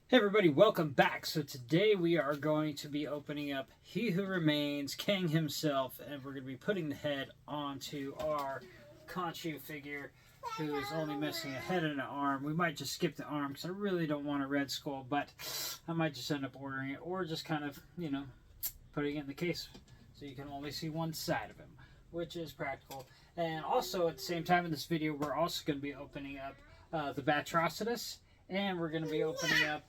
Hey everybody, welcome back. So today we are going to be opening up He Who Remains, King himself, and we're going to be putting the head onto our Khonshu figure, who is only missing a head and an arm. We might just skip the arm because I really don't want a red skull, but I might just end up ordering it, or just kind of, putting it in the case so you can only see one side of him, which is practical. And also at the same time in this video, we're also going to be opening up the Batrocitus, and we're going to be opening up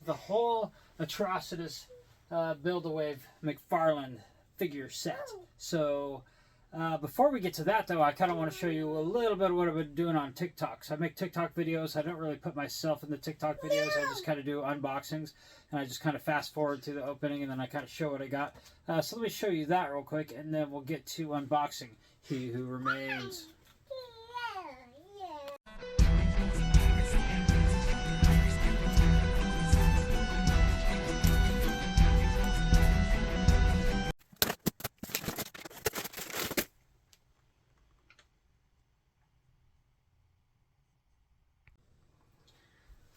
the whole Atrocitus Build-A-Wave Mcfarlane figure set. So before we get to that though, I kind of want to show you a little bit of what I've been doing on TikTok. So I make TikTok videos. I don't really put myself in the TikTok videos. I just kind of do unboxings, and I just kind of fast forward through the opening, and then I kind of show what I got. So let me show you that real quick, and then we'll get to unboxing He Who Remains.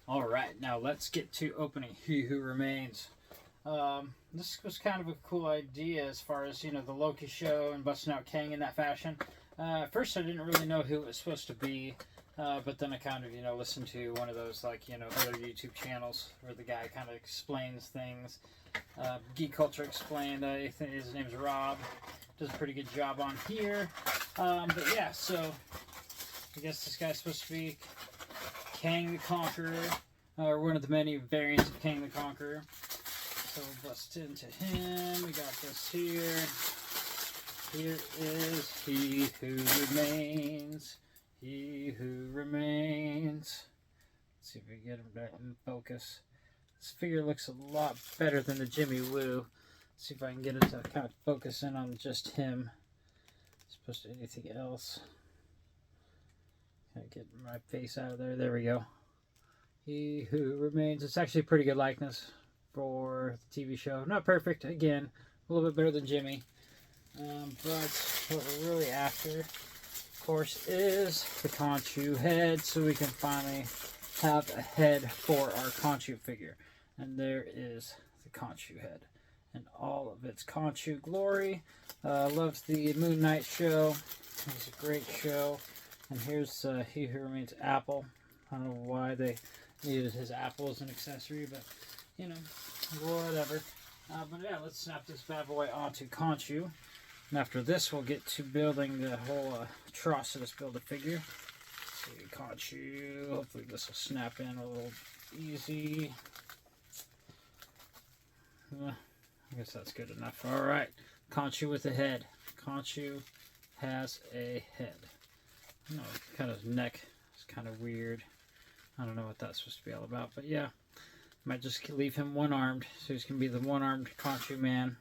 Alright, now let's get to opening He Who Remains. This was kind of a cool idea as far as, the Loki show and busting out Kang in that fashion. At first I didn't really know who it was supposed to be, but then I kind of, listened to one of those, like, other YouTube channels where the guy kind of explains things. Geek Culture Explained, his name's Rob, does a pretty good job on here. But yeah, so I guess this guy's supposed to be Kang the Conqueror, or one of the many variants of Kang the Conqueror. So we'll bust into him. We got this here. Here is He Who Remains. He Who Remains. Let's see if we can get him back in focus. This figure looks a lot better than the Jimmy Woo. Let's see if I can get it to kind of focus in on just him, as opposed to anything else. Kind of get my face out of there. There we go. He Who Remains. It's actually a pretty good likeness for the TV show. Not perfect, again, a little bit better than Jimmy. But what we're really after, of course, is the Khonshu head, so we can finally have a head for our Khonshu figure. And there is the Khonshu head and all of its Khonshu glory. Loved the Moon Knight show. It was a great show. And here's He Who Remains Apple. I don't know why they needed his apple as an accessory, but, whatever. But yeah, let's snap this bad boy onto Khonshu. And after this, we'll get to building the whole Atrocitus Build-A-Figure. Let's see, Khonshu. Hopefully this will snap in a little easy. I guess that's good enough. Alright, Khonshu with a head. Khonshu has a head. No, kind of neck is kind of weird. I don't know what that's supposed to be all about, but yeah, might just leave him one-armed, so he's gonna be the one-armed Khonshu man.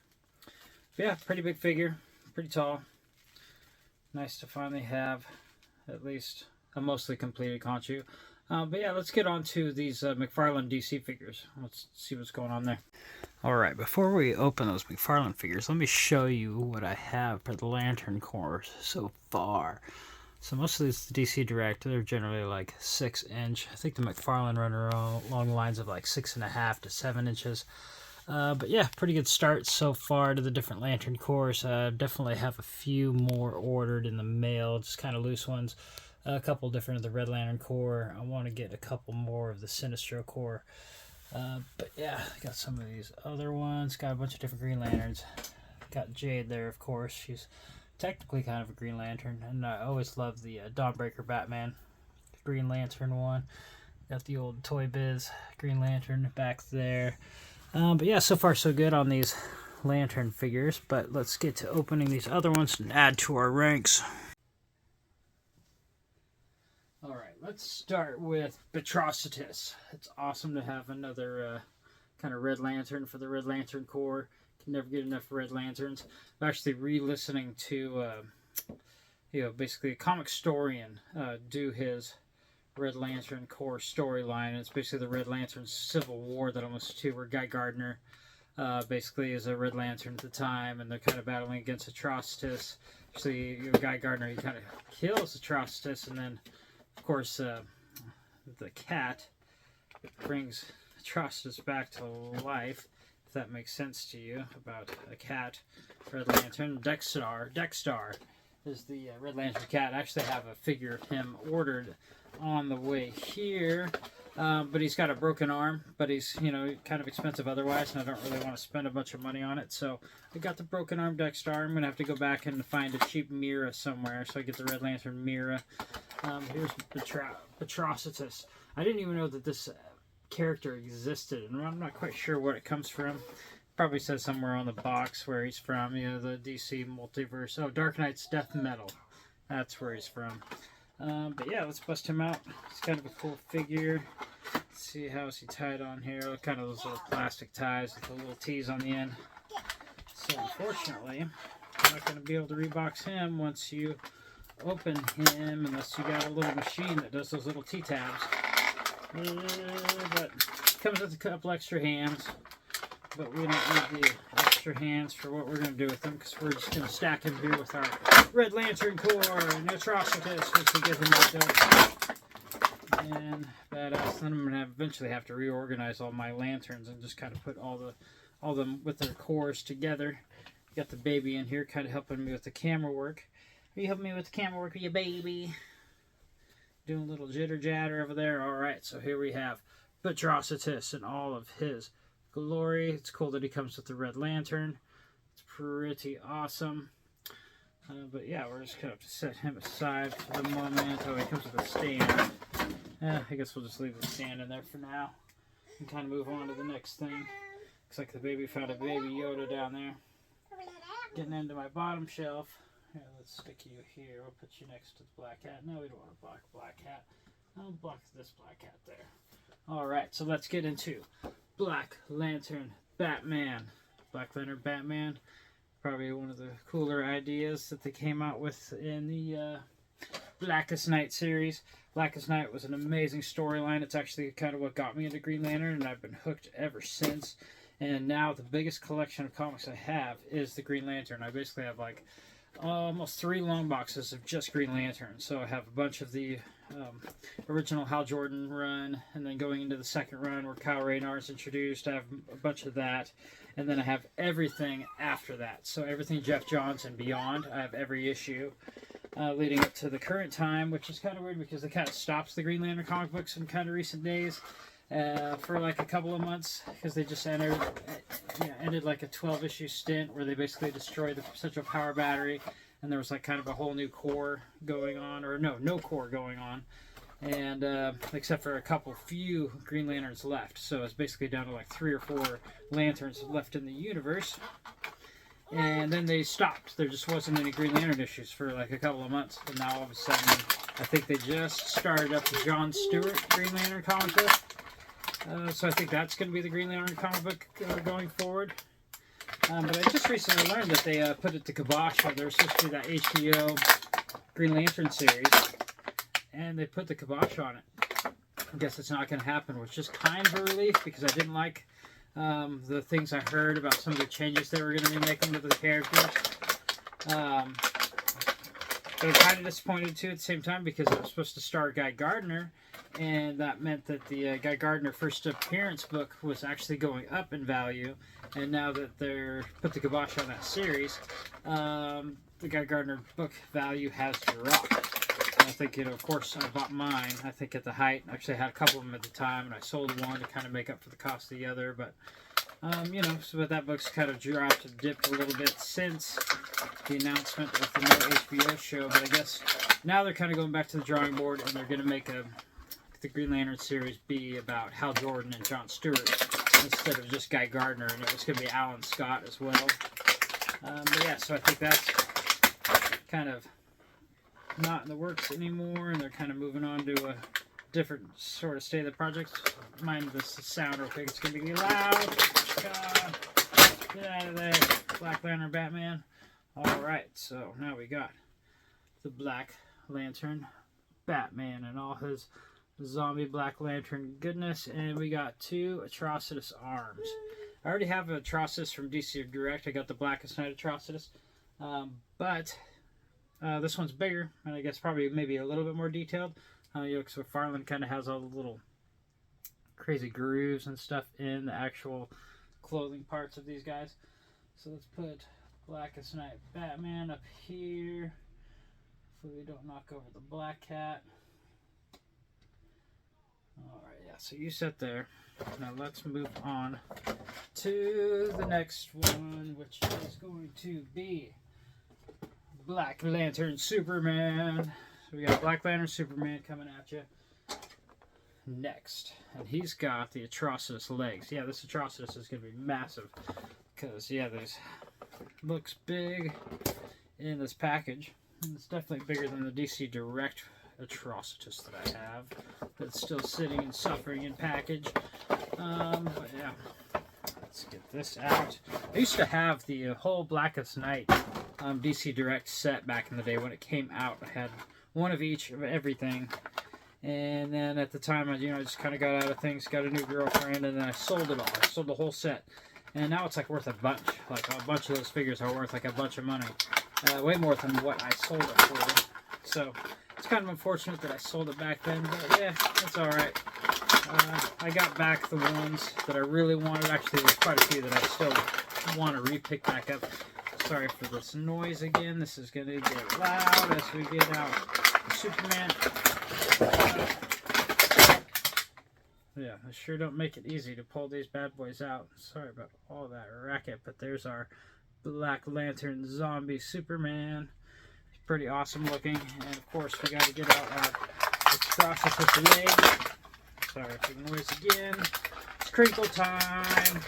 But yeah, pretty big figure, pretty tall. Nice to finally have at least a mostly completed Khonshu. But yeah, let's get on to these Mcfarlane DC figures. Let's see what's going on there. Alright, before we open those Mcfarlane figures, let me show you what I have for the Lantern Corps so far. So most of these DC Direct, they're generally like 6-inch. I think the Mcfarlane run along the lines of like 6.5 to 7 inches. But yeah, pretty good start so far to the different Lantern Corps. Definitely have a few more ordered in the mail, just kind of loose ones. A couple different of the Red Lantern Corps. I want to get a couple more of the Sinestro Corps. But yeah, got some of these other ones. Got a bunch of different Green Lanterns. Got Jade there, of course. She's technically kind of a Green Lantern, and I always love the Dawnbreaker Batman Green Lantern one. Got the old Toy Biz Green Lantern back there. But yeah, so far so good on these Lantern figures, but let's get to opening these other ones and add to our ranks. Alright, let's start with Batrocitus. It's awesome to have another kind of Red Lantern for the Red Lantern Corps. Can never get enough Red Lanterns. I'm actually re-listening to, basically a comic historian do his Red Lantern Corps storyline. It's basically the Red Lantern Civil War that almost to where Guy Gardner basically is a Red Lantern at the time, and they're kind of battling against Atrocitus. Actually, Guy Gardner, he kind of kills Atrocitus, and then, of course, the cat brings Atrocitus back to life, if that makes sense to you, about a cat, Red Lantern. Dexstar is the Red Lantern cat. I actually have a figure of him ordered on the way here, but he's got a broken arm, but he's, you know, kind of expensive otherwise, and I don't really want to spend a bunch of money on it, so I got the broken arm Dexstar. I'm going to have to go back and find a cheap Mira somewhere, so I get the Red Lantern Mira. Here's Batrocitus. I didn't even know that this character existed, and I'm not quite sure where it comes from. Probably says somewhere on the box where he's from, you know, the DC multiverse. Oh, Dark Knight's Death Metal. That's where he's from. But yeah, let's bust him out. It's kind of a cool figure. Let's see, how is he tied on here? Kind of those little plastic ties with the little T's on the end. So unfortunately, I'm not going to be able to rebox him once you open him, unless you got a little machine that does those little T-tabs. But comes with a couple extra hands. But we don't need the extra hands for what we're going to do with them, because we're just going to stack him here with our Red Lantern Core and Atrocitus, which will give him that dope. And badass. Then I'm going to eventually have to reorganize all my lanterns and just kind of put all them with their cores together. Got the baby in here, kind of helping me with the camera work. Are you helping me with the camera work, you baby? Doing a little jitter jatter over there. All right, so here we have Batrocitus and all of his glory. It's cool that he comes with the Red Lantern. It's pretty awesome. But yeah, we're just going to have to set him aside for the moment. Oh, he comes with a stand. I guess we'll just leave the stand in there for now and kind of move on to the next thing. Looks like the baby found a baby Yoda down there. Getting into my bottom shelf. Here, let's stick you here. We'll put you next to the black cat. No, we don't want to block black cat. I'll block this black cat there. Alright, so let's get into Black Lantern Batman. Black Lantern Batman. Probably one of the cooler ideas that they came out with in the Blackest Night series. Blackest Night was an amazing storyline. It's actually kind of what got me into Green Lantern, and I've been hooked ever since. And now the biggest collection of comics I have is the Green Lantern. I basically have like almost 3 long boxes of just Green Lantern. So I have a bunch of the original Hal Jordan run, and then going into the second run where Kyle Rayner is introduced, I have a bunch of that. And then I have everything after that. So everything Jeff Johns and beyond, I have every issue leading up to the current time, which is kind of weird because they kind of stops the Green Lantern comic books in kind of recent days. For like a couple of months, because they just ended like a 12-issue stint where they basically destroyed the Central Power Battery, and there was like kind of a whole new core going on, or no core going on, and except for a few Green Lanterns left, so it's basically down to like 3 or 4 lanterns left in the universe. And then they stopped. There just wasn't any Green Lantern issues for like a couple of months, and now all of a sudden, I think they just started up the John Stewart Green Lantern comic book. So I think that's going to be the Green Lantern comic book going forward. But I just recently learned that they put it to kibosh. They were supposed to do that HBO Green Lantern series, and they put the kibosh on it. I guess it's not going to happen, which is kind of a relief because I didn't like the things I heard about some of the changes they were going to be making to the characters. But I'm kind of disappointed too at the same time because it was supposed to star Guy Gardner, and that meant that the Guy Gardner first appearance book was actually going up in value, and now that they're put the kibosh on that series, the Guy Gardner book value has dropped. And I think, of course, I bought mine, I think at the height. Actually, I had a couple of them at the time, and I sold one to kind of make up for the cost of the other, but so that book's kind of dropped and dipped a little bit since the announcement of the new HBO show, but I guess now they're kind of going back to the drawing board, and they're going to make the Green Lantern series be about Hal Jordan and John Stewart instead of just Guy Gardner, and it was going to be Alan Scott as well. But yeah, so I think that's kind of not in the works anymore, and they're kind of moving on to a different sort of state of the project. Mind this sound real quick, it's going to be loud. Get out of there, Black Lantern Batman. Alright, so now we got the Black Lantern Batman and all his zombie Black Lantern goodness, and we got 2 Atrocitus arms. I already have an Atrocitus from DC Direct. I got the Blackest Night Atrocitus, but this one's bigger, and I guess probably maybe a little bit more detailed. Because Mcfarlane kind of has all the little crazy grooves and stuff in the actual clothing parts of these guys. So let's put Blackest Night Batman up here. Hopefully we don't knock over the Black Cat. Alright, yeah, so you sit there. Now let's move on to the next one, which is going to be Black Lantern Superman. So we got Black Lantern Superman coming at you next. And he's got the Atrocitus legs. Yeah, this Atrocitus is going to be massive. Because, yeah, there's looks big in this package. And it's definitely bigger than the DC Direct Atrocitus that I have. That's still sitting and suffering in package. But yeah, let's get this out. I used to have the whole Blackest Night DC Direct set back in the day when it came out. I had one of each of everything. And then at the time, I just kind of got out of things, got a new girlfriend, and then I sold it all. I sold the whole set. And now it's like worth a bunch. Like a bunch of those figures are worth like a bunch of money. Way more than what I sold it for. So it's kind of unfortunate that I sold it back then, but yeah, it's alright. I got back the ones that I really wanted. Actually, there's quite a few that I still want to re-pick back up. Sorry for this noise again. This is going to get loud as we get out Superman. Yeah, I sure don't make it easy to pull these bad boys out. Sorry about all that racket, but there's our Black Lantern Zombie Superman. He's pretty awesome looking. And of course, we got to get out our Atrocitus leg. Sorry for the noise again. It's crinkle time.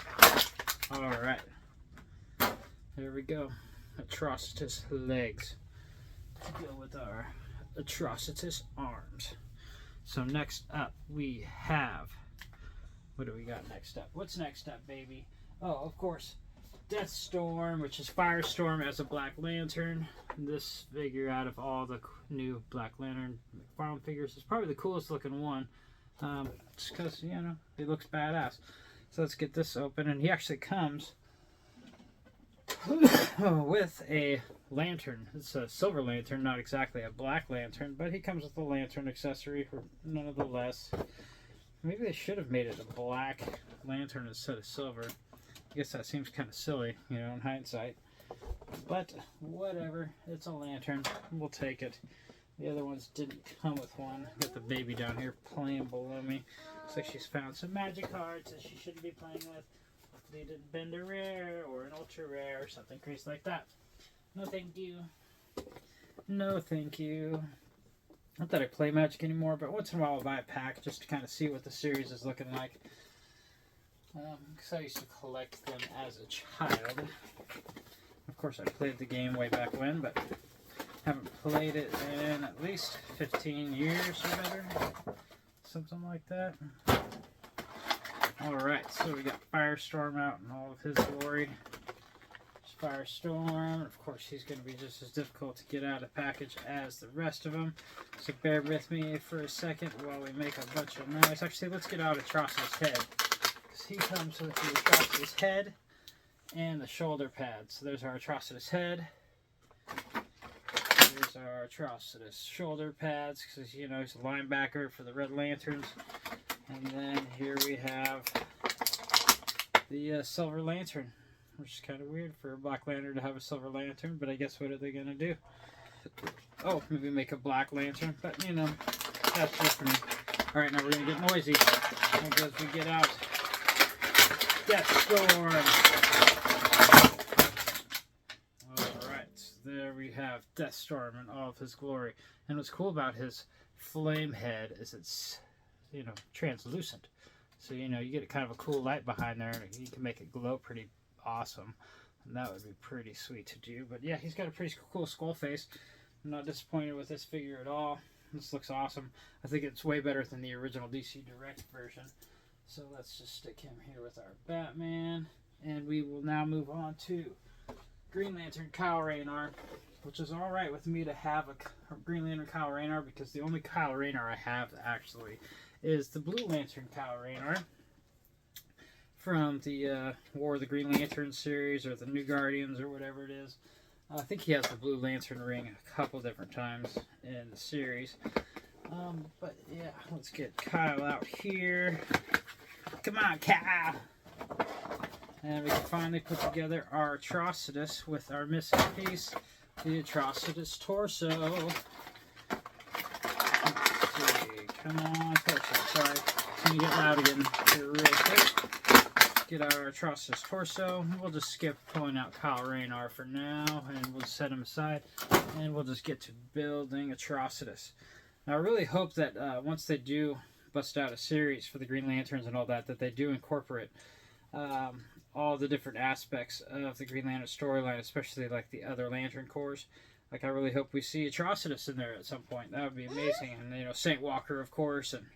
Alright. There we go. Atrocitus legs. To go with our Atrocitus arms. So next up we have, what do we got next up? What's next up, baby? Oh, of course, Deathstorm, which is Firestorm as a Black Lantern. This figure out of all the new Black Lantern Mcfarlane figures is probably the coolest looking one. Just because, he looks badass. So let's get this open, and he actually comes with a lantern. It's a silver lantern, not exactly a black lantern, but he comes with a lantern accessory nonetheless. Maybe they should have made it a black lantern instead of silver. I guess that seems kind of silly, in hindsight. But whatever, it's a lantern. We'll take it. The other ones didn't come with one. Got the baby down here playing below me. Looks like she's found some magic cards that she shouldn't be playing with. Hopefully it didn't bend a rare or an ultra rare or something crazy like that. No thank you. No thank you. Not that I play Magic anymore, but once in a while I'll buy a pack just to kind of see what the series is looking like. Because I used to collect them as a child. Of course I played the game way back when, but haven't played it in at least 15 years or better. Something like that. Alright, so we got Firestorm out in all of his glory. Firestorm. Of course, he's going to be just as difficult to get out of package as the rest of them. So bear with me for a second while we make a bunch of noise. Actually, let's get out Atrocitus' head. Because he comes with the Atrocitus head and the shoulder pads. So there's our Atrocitus head. There's our Atrocitus shoulder pads. Because, he's a linebacker for the Red Lanterns. And then here we have the Silver Lantern. Which is kind of weird for a Black Lantern to have a Silver Lantern, but I guess what are they going to do? Oh, maybe make a Black Lantern, but that's just for me. Alright, now we're going to get noisy because we get out Deathstorm. Alright, so there we have Deathstorm in all of his glory. And what's cool about his flame head is it's, translucent. So, you get kind of a cool light behind there, and you can make it glow pretty awesome, and that would be pretty sweet to do. But yeah, he's got a pretty cool skull face. I'm not disappointed with this figure at all. This looks awesome. I think it's way better than the original DC Direct version. So let's just stick him here with our Batman, and we will now move on to Green Lantern Kyle Rayner, which is alright with me to have a Green Lantern Kyle Rayner, because the only Kyle Rayner I have actually is the Blue Lantern Kyle Rayner from the War of the Green Lantern series, or the New Guardians, or whatever it is. I think he has the Blue Lantern ring a couple different times in the series. But yeah, let's get Kyle out here. Come on, Kyle. And we can finally put together our Atrocitus with our missing piece, the Atrocitus torso. Let's see. Come on, torso. Sorry. Can you get loud again here real quick? Get our Atrocitus torso. We'll just skip pulling out Kyle Raynar for now, and we'll set him aside, and we'll just get to building Atrocitus. Now, I really hope that once they do bust out a series for the Green Lanterns and all that, that they do incorporate all the different aspects of the Green Lantern storyline, especially like the other Lantern Corps. Like, I really hope we see Atrocitus in there at some point. That would be amazing. And, you know, Saint Walker, of course, and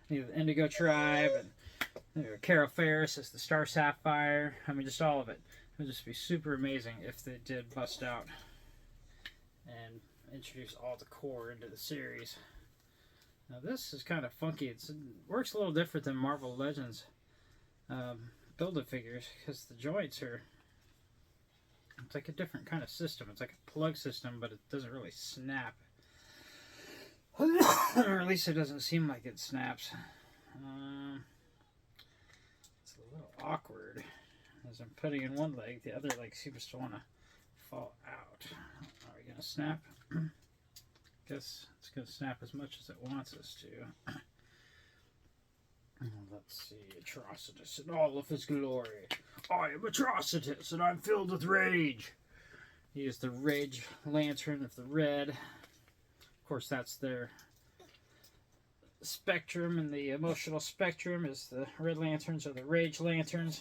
you know, the Indigo Tribe, and you know, Carol Ferris as the Star Sapphire. I mean, just all of it. It would just be super amazing if they did bust out and introduce all the Corps into the series. Now, this is kind of funky. It works a little different than Marvel Legends Build-A-Figures, because the joints are, it's like a different kind of system. It's like a plug system, but it doesn't really snap. Or at least it doesn't seem like it snaps. It's a little awkward. As I'm putting in one leg, the other leg seems to want to fall out. Are we going to snap? Guess it's going to snap as much as it wants us to. Let's see, Atrocitus in all of his glory. I am Atrocitus, and I'm filled with rage. He is the Rage Lantern of the Red. Of course, that's their spectrum, and the emotional spectrum is the Red Lanterns or the Rage Lanterns.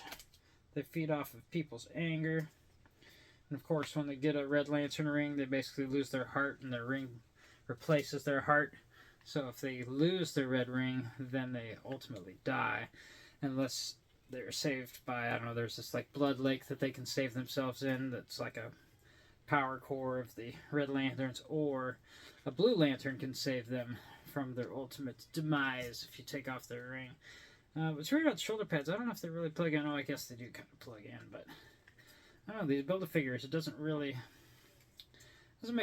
They feed off of people's anger. And of course, when they get a Red Lantern ring, they basically lose their heart, and their ring replaces their heart. So if they lose their red ring, then they ultimately die. Unless they're saved by, I don't know, there's this like blood lake that they can save themselves in that's like a power core of the Red Lanterns, or a Blue Lantern can save them from their ultimate demise if you take off their ring. What's weird about the shoulder pads, I don't know if they really plug in. Oh, I guess they do kind of plug in, but I don't know, these Build-A-Figures, it doesn't make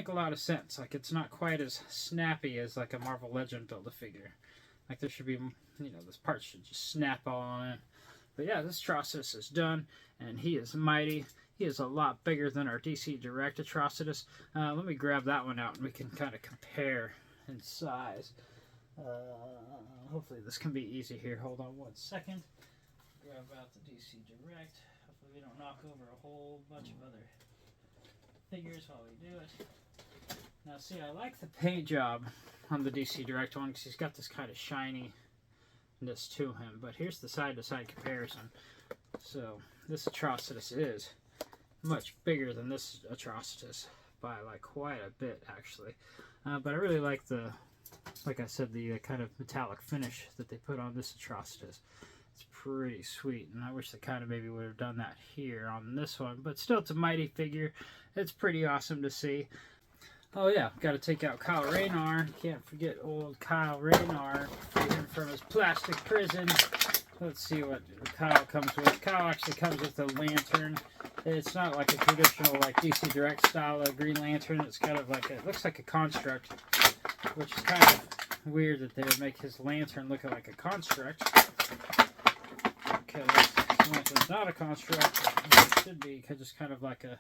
a lot of sense. Like, it's not quite as snappy as like a Marvel Legend Build-A-Figure. Like, there should be, you know, this part should just snap all on in. But yeah, this Atrocitus is done, and he is mighty. He is a lot bigger than our DC Direct Atrocitus. Let me grab that one out, and we can kind of compare in size. Hopefully this can be easy here. Hold on one second. Grab out the DC Direct. Hopefully we don't knock over a whole bunch of other figures while we do it. Now see, I like the paint job on the DC Direct one because he's got this kind of shininess to him. But here's the side-to-side comparison. So this Atrocitus is much bigger than this Atrocitus by like quite a bit actually. But I really like the, like I said, the kind of metallic finish that they put on this Atrocitus. It's pretty sweet, and I wish they kind of maybe would have done that here on this one. But still, it's a mighty figure. It's pretty awesome to see. Oh yeah, got to take out Kyle Raynar. Can't forget old Kyle Raynar, freedom from his plastic prison. Let's see what Kyle comes with. Kyle actually comes with a lantern. It's not like a traditional like DC Direct style of Green Lantern. It's kind of like it looks like a construct, which is kind of weird that they would make his lantern look like a construct. Because this lantern's not a construct. It should be just kind of like a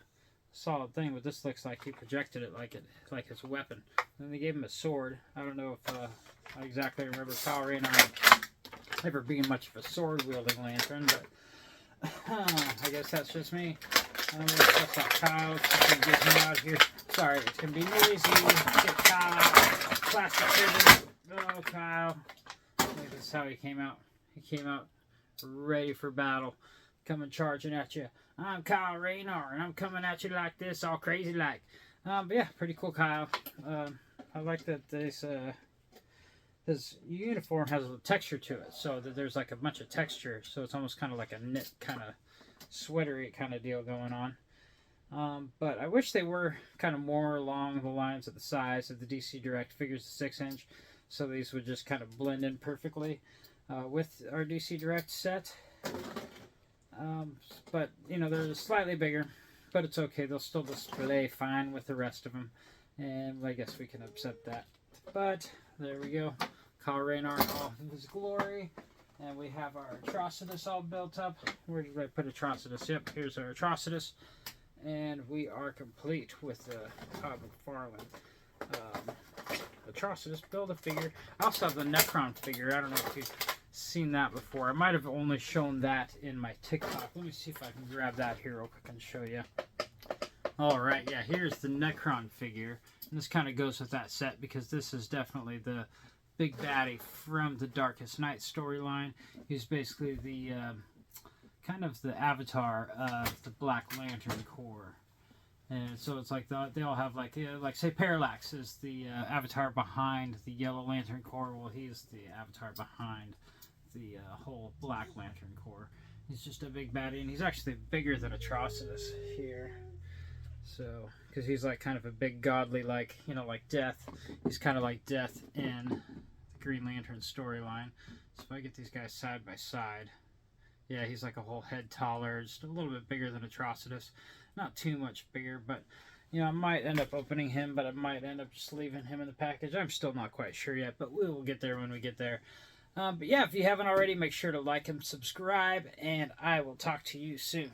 solid thing, but this looks like he projected it like his weapon. Then they gave him a sword. I don't know if I exactly remember Kyle Raynar ever being much of a sword-wielding lantern, but I guess that's just me. I'm going to test out Kyle. Just going to get him out here. Sorry, it's going to be noisy. Get Kyle out. Plastic prison. Oh, Kyle. Look, this is how he came out. He came out ready for battle. Coming charging at you. I'm Kyle Raynar, and I'm coming at you like this, all crazy like. But yeah, pretty cool Kyle. I like that his uniform has a texture to it, so that there's like a bunch of texture, so it's almost kind of like a knit kind of sweatery kind of deal going on. But I wish they were kind of more along the lines of the size of the DC Direct figures, the 6-inch, so these would just kind of blend in perfectly with our DC Direct set. But you know, they're slightly bigger, but it's okay. They'll still display fine with the rest of them, and I guess we can accept that. But there we go. Kyle Raynar in all of his glory. And we have our Atrocitus all built up. Where did I put Atrocitus? Yep, here's our Atrocitus. And we are complete with the Todd McFarlane Atrocitus Build-A-Figure. I also have the Necron figure. I don't know if you've seen that before. I might have only shown that in my TikTok. Let me see if I can grab that here real quick and show you. Alright, yeah, here's the Necron figure. And this kind of goes with that set because this is definitely the big baddie from the Darkest Night storyline. He's basically the kind of the avatar of the Black Lantern Corps. And so it's like they all have like say Parallax is the avatar behind the Yellow Lantern Corps. Well, he's the avatar behind the whole Black Lantern Corps. He's just a big baddie, and he's actually bigger than Atrocitus here. So, because he's like kind of a big godly, like, you know, like Death. He's kind of like Death in the Green Lantern storyline. So if I get these guys side by side, yeah, he's like a whole head taller, just a little bit bigger than Atrocitus. Not too much bigger, but, you know, I might end up opening him, but I might end up just leaving him in the package. I'm still not quite sure yet, but we will get there when we get there. But yeah, if you haven't already, make sure to like and subscribe, and I will talk to you soon.